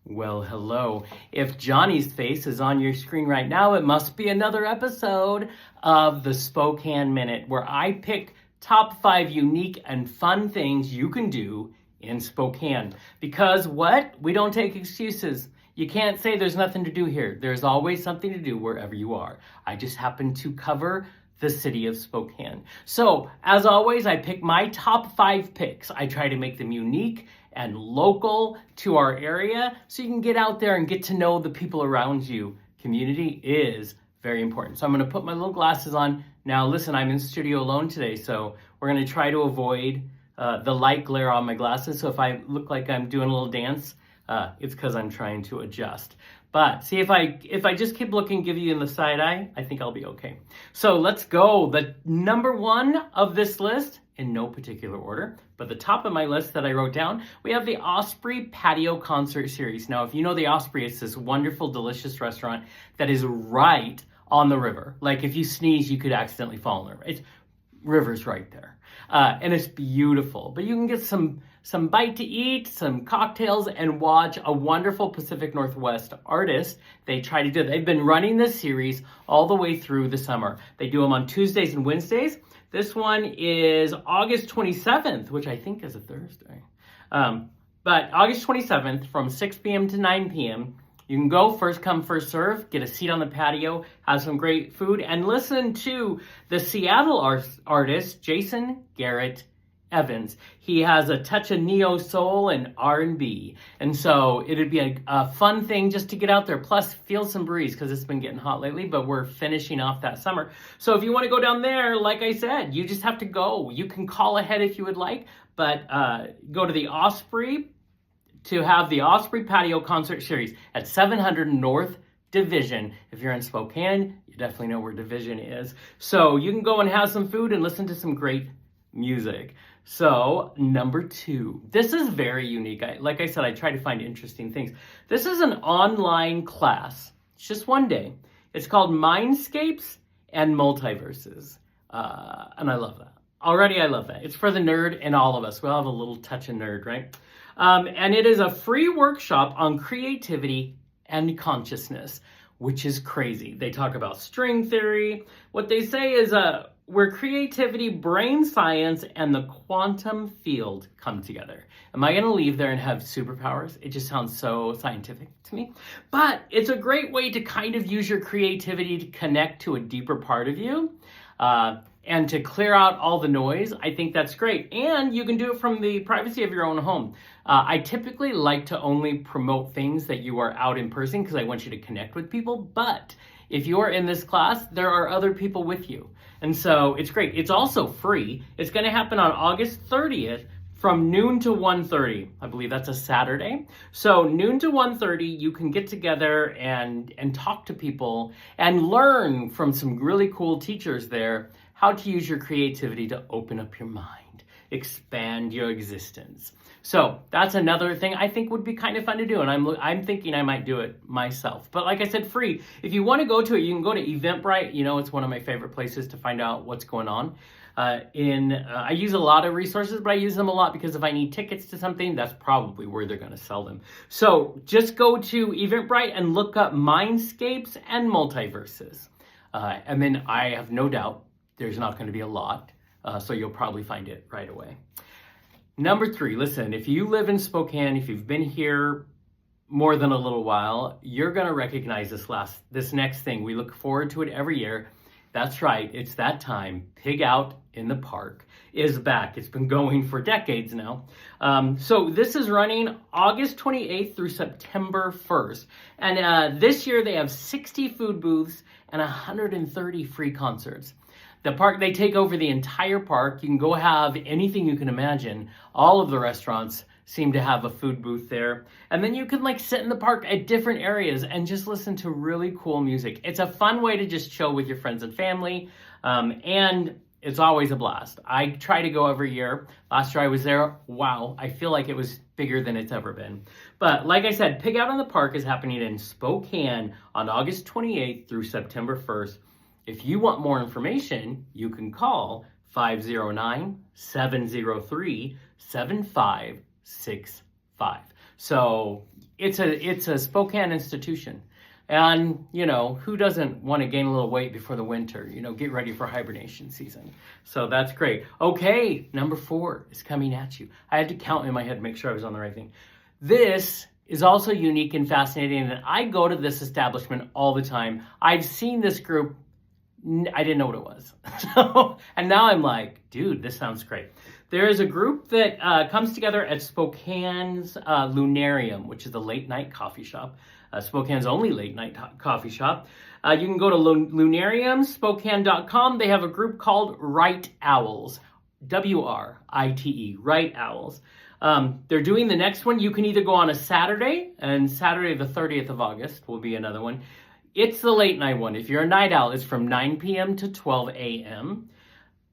Well, hello. If Johnny's face is on your screen right now, it must be another episode of the Spokane Minute, where I pick top 5 unique and fun things you can do in Spokane. Because what? We don't take excuses. You can't say there's nothing to do here. There's always something to do wherever you are. I just happen to cover the city of Spokane. So, as always, I pick my top 5 picks. I try to make them unique and local to our area so you can get out there and get to know the people around you. Community is very important. So I'm going to put my little glasses on. Now listen, I'm in studio alone today, so we're going to try to avoid the light glare on my glasses. So if I look like I'm doing a little dance, it's because I'm trying to adjust. But see, if I just keep looking, give you in the side eye, I think I'll be okay. So let's go. The number 1 of this list, in no particular order, but the top of my list that I wrote down, we have the Osprey Patio Concert Series. Now, if you know the Osprey, it's this wonderful, delicious restaurant that is right on the river. Like if you sneeze, you could accidentally fall in the river. It's river's right there. And it's beautiful. But you can get some bite to eat, some cocktails, and watch a wonderful Pacific Northwest artist. They've been running this series all the way through the summer. They do them on Tuesdays and Wednesdays. This one is August 27th, which I think is a Thursday. But August 27th from 6 p.m. to 9 p.m. You can go first come, first serve, get a seat on the patio, have some great food, and listen to the Seattle artist, Jason Garrett Evans. He has a touch of neo soul and R&B. And so it'd be a fun thing just to get out there. Plus feel some breeze because it's been getting hot lately, but we're finishing off that summer. So if you want to go down there, like I said, you just have to go. You can call ahead if you would like, but go to the Osprey to have the Osprey Patio Concert Series at 700 North Division. If you're in Spokane, you definitely know where Division is. So you can go and have some food and listen to some great music. So, number 2. This is very unique. Like I said, I try to find interesting things. This is an online class. It's just one day. It's called Mindscapes and Multiverses. And I love that. Already, I love that. It's for the nerd and all of us. We all have a little touch of nerd, right? And it is a free workshop on creativity and consciousness, which is crazy. They talk about string theory. What they say is where creativity, brain science, and the quantum field come together. Am I going to leave there and have superpowers? It just sounds so scientific to me. But it's a great way to kind of use your creativity to connect to a deeper part of you and to clear out all the noise. I think that's great. And you can do it from the privacy of your own home. I typically like to only promote things that you are out in person because I want you to connect with people. But if you're in this class, there are other people with you. And so it's great. It's also free. It's going to happen on August 30th from noon to 1:30. I believe that's a Saturday. So noon to 1:30, you can get together and talk to people and learn from some really cool teachers there how to use your creativity to open up your mind, expand your existence. So that's another thing I think would be kind of fun to do, and I'm thinking I might do it myself. But like I said, free. If you want to go to it, you can go to Eventbrite. You know, it's one of my favorite places to find out what's going on. I use a lot of resources, but I use them a lot because if I need tickets to something, that's probably where they're going to sell them. So just go to Eventbrite and look up Mindscapes and Multiverses. And then I have no doubt there's not going to be a lot, so you'll probably find it right away. Number 3, listen, if you live in Spokane, if you've been here more than a little while, you're going to recognize this next thing. We look forward to it every year. That's right, it's that time. Pig Out in the Park is back. It's been going for decades now. So this is running August 28th through September 1st. And this year they have 60 food booths and 130 free concerts. The park, they take over the entire park. You can go have anything you can imagine. All of the restaurants seem to have a food booth there. And then you can like sit in the park at different areas and just listen to really cool music. It's a fun way to just chill with your friends and family. And it's always a blast. I try to go every year. Last year I was there. Wow, I feel like it was bigger than it's ever been. But like I said, Pig Out in the Park is happening in Spokane on August 28th through September 1st. If you want more information, you can call 509-703-7565. So it's a Spokane institution. And, who doesn't want to gain a little weight before the winter? Get ready for hibernation season. So that's great. Okay, number 4 is coming at you. I had to count in my head to make sure I was on the right thing. This is also unique and fascinating, and I go to this establishment all the time. I've seen this group. I didn't know what it was. And now I'm like, dude, this sounds great. There is a group that comes together at Spokane's Lunarium, which is the late night coffee shop. Spokane's only late night coffee shop. You can go to lunariumspokane.com. They have a group called Write Owls. WRITE, Write Owls. They're doing the next one. You can either go on a Saturday, and Saturday the 30th of August will be another one. It's the late night one. If you're a night owl, it's from 9 p.m. to 12 a.m.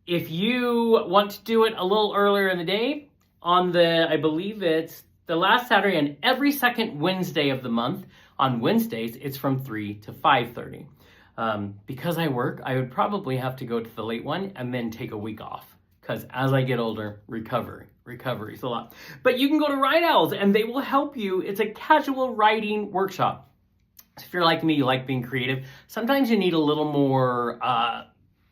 If you want to do it a little earlier in the day, I believe it's the last Saturday and every second Wednesday of the month. On Wednesdays, it's from 3 to 5:30. Because I work, I would probably have to go to the late one and then take a week off. Because as I get older, recovery is a lot. But you can go to Write Owls and they will help you. It's a casual writing workshop. If you're like me, you like being creative, sometimes you need a little more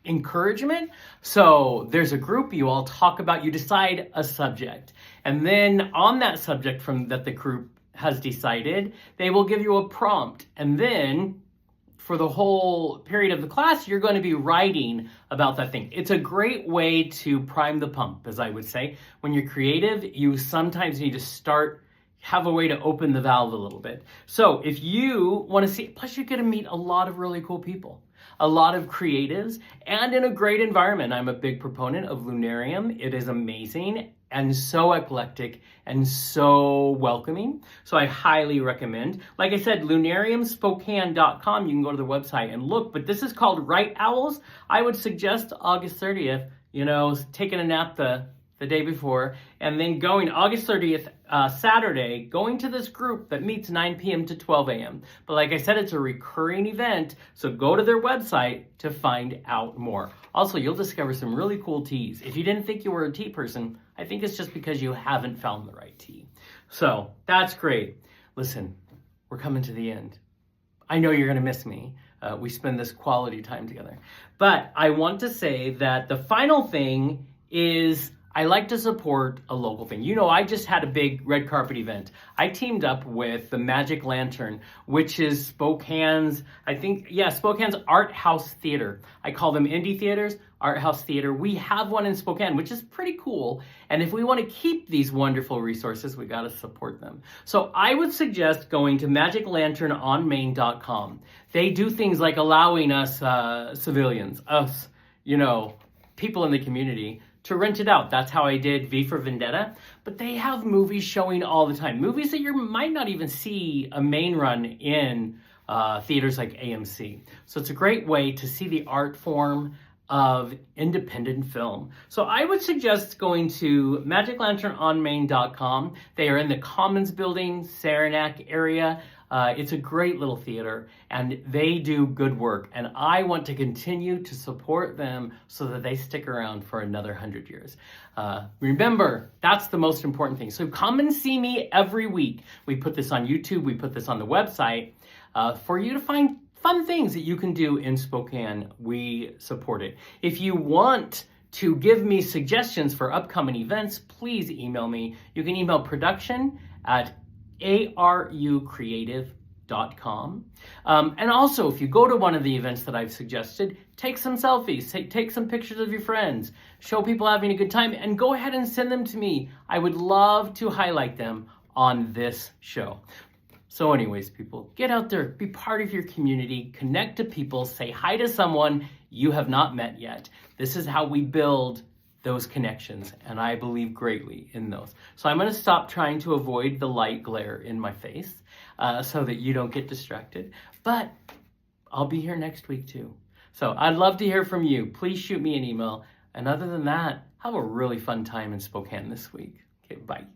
encouragement. So there's a group, you all talk about, you decide a subject. And then on that subject that the group has decided, they will give you a prompt. And then for the whole period of the class, you're going to be writing about that thing. It's a great way to prime the pump, as I would say. When you're creative, you sometimes need to have a way to open the valve a little bit. So if you want to see, plus you're going to meet a lot of really cool people, a lot of creatives, and in a great environment. I'm a big proponent of Lunarium. It is amazing and so eclectic and so welcoming. So I highly recommend. Like I said, lunariumspokane.com. You can go to the website and look, but this is called Write Owls. I would suggest August 30th, taking a nap the day before, and then going August 30th, Saturday, going to this group that meets 9 p.m. to 12 a.m. But like I said, it's a recurring event, so go to their website to find out more. Also, you'll discover some really cool teas. If you didn't think you were a tea person, I think it's just because you haven't found the right tea. So that's great. Listen, we're coming to the end. I know you're going to miss me. We spend this quality time together. But I want to say that the final thing is I like to support a local thing. I just had a big red carpet event. I teamed up with the Magic Lantern, which is Spokane's Art House Theater. I call them indie theaters, Art House Theater. We have one in Spokane, which is pretty cool. And if we want to keep these wonderful resources, we got to support them. So I would suggest going to magiclanternonmain.com. They do things like allowing us civilians, people in the community, to rent it out. That's how I did V for Vendetta. But they have movies showing all the time. Movies that you might not even see a main run in theaters like AMC. So it's a great way to see the art form of independent film. So I would suggest going to magiclanternonmain.com. They are in the Commons Building, Saranac area. It's a great little theater, and they do good work. And I want to continue to support them so that they stick around for another 100 years. Remember, that's the most important thing. So come and see me every week. We put this on YouTube. We put this on the website for you to find fun things that you can do in Spokane. We support it. If you want to give me suggestions for upcoming events, please email me. You can email production@arucreative.com. And also, if you go to one of the events that I've suggested, take some selfies, take some pictures of your friends, show people having a good time, and go ahead and send them to me. I would love to highlight them on this show. So anyways, people, get out there, be part of your community, connect to people, say hi to someone you have not met yet. This is how we build those connections, and I believe greatly in those. So I'm going to stop trying to avoid the light glare in my face so that you don't get distracted. But I'll be here next week too. So I'd love to hear from you. Please shoot me an email. And other than that, have a really fun time in Spokane this week. Okay, bye.